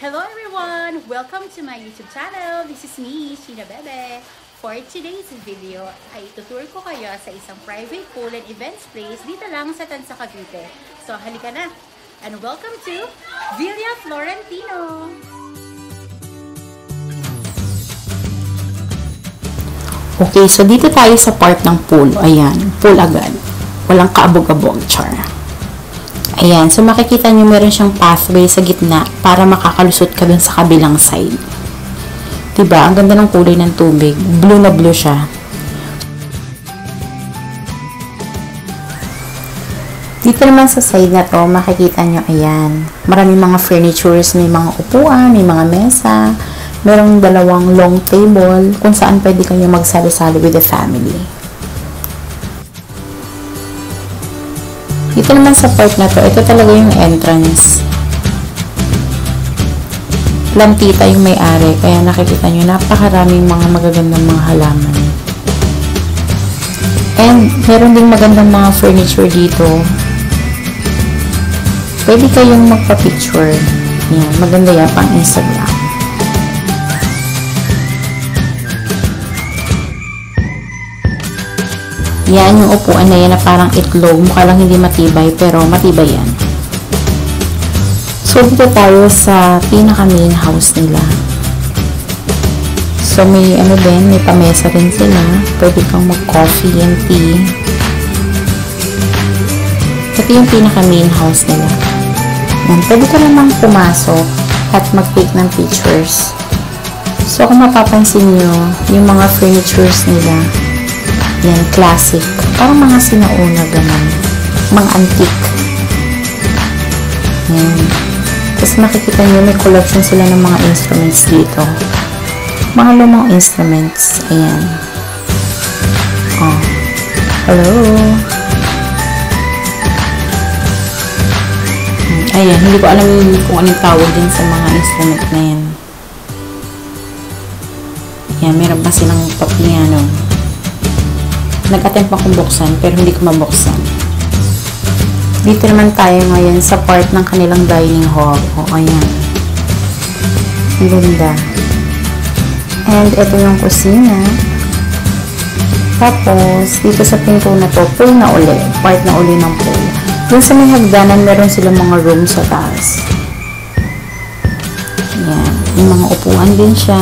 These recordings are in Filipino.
Hello everyone! Welcome to my YouTube channel. This is me, Sheena Bebe. For today's video, ay tutur ko kayo sa isang private pool and events place dito lang sa Tansa, Cavite. So halika na! And welcome to Villa Florentino! Okay, so dito tayo sa part ng pool. Ayan, pool agad. Walang kaabog-abog, char. Ayan, so makikita nyo meron siyang pathway sa gitna para makakalusot ka dun sa kabilang side. Diba? Ang ganda ng kulay ng tubig. Blue na blue siya. Dito naman sa side na to, makikita nyo, ayan. Maraming mga furnitures, may mga upuan, may mga mesa. Merong dalawang long table kung saan pwede kayo magsali-sali with the family. Dito naman sa part na to, ito talaga yung entrance. Plantita yung may-ari, kaya nakikita nyo napakaraming mga magagandang mga halaman. And meron ding magandang mga furniture dito. Pwede kayong magpa-picture. Yan, maganda yan pang Instagram. Yan yung upuan na yan na parang itlog. Mukha lang hindi matibay, pero matibay yan. So, dito tayo sa pinaka main house nila. So, may ano din, may pamesa rin sila. Pwede kang mag-coffee and tea. Ito yung pinaka main house nila. Yan, pwede ka namang pumasok at mag-take ng pictures. So, kung mapapansin nyo, yung mga furnitures nila, yan, classic. Parang mga sinauna ganun. Mga antique. Yan. Tapos makikita nyo, may collection sila ng mga instruments dito. Mga lumang instruments. Ayan. Oh. Hello. Ayan. Hindi ko alam kung anong tawag din sa mga instrument na yan. Ayan. Meron pa silang piano. Nag-attempt akong buksan, pero hindi ko mabuksan. Dito naman tayo ngayon sa part ng kanilang dining hall. O, ayan. Ang ganda. And, ito yung kusina. Tapos, dito sa pinto na to, pool na uli. Part na uli ng pool. Dun sa may hagdanan, meron silang mga room sa taas. Ayan. Yung mga upuan din siya.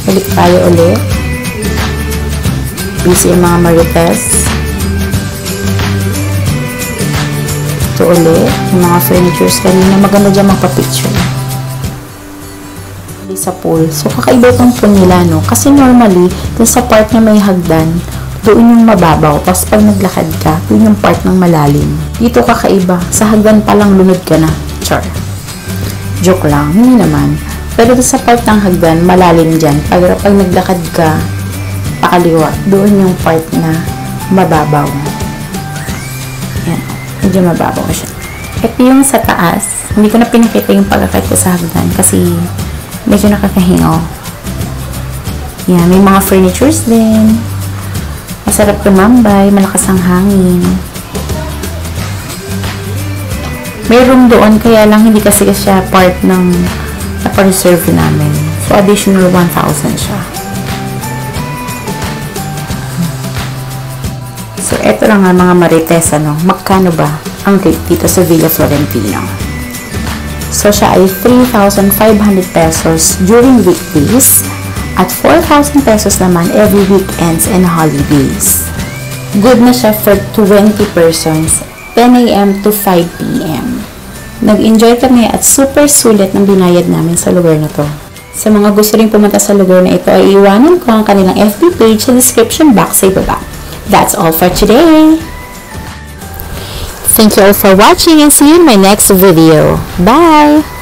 Balik tayo ulit. Busy yung mga marites. Ito ulit. Yung mga furnitures kanina. Maganda dyan magpa-picture. Sa pool. So, kakaiba itong pool nila, no? Kasi normally, dun sa part na may hagdan, doon yung mababaw. Tapos pag naglakad ka, doon yung part ng malalim. Dito kakaiba. Sa hagdan palang lunod ka na. Char. Joke lang. Hindi naman. Pero sa part ng hagdan, malalim dyan. Pag naglakad ka, pakaliwa, doon yung part na mababaw. Yan. Medyo mababaw siya. Ito yung sa taas. Hindi ko na pinakita yung pagkakit ko sa hagdan kasi medyo nakakahingaw. Yan. May mga furnitures din. Masarap tumambay. Malakas ang hangin. May room doon, kaya lang hindi kasi siya part ng pa-reserve namin. So, additional 1,000 siya. So, eto lang nga mga marites, ano. Magkano ba ang rate dito sa Villa Florentino? So, siya ay 3,500 pesos during weekdays at 4,000 pesos naman every weekends and holidays. Good na siya for 20 persons, 10 a.m. to 5 p.m. Nag-enjoy kami at super sulit ng binayad namin sa lugar na to. Sa mga gusto rin pumunta sa lugar na ito, ay iwanan ko ang kanilang FB page sa description box sa ibaba. That's all for today! Thank you all for watching and see you in my next video. Bye!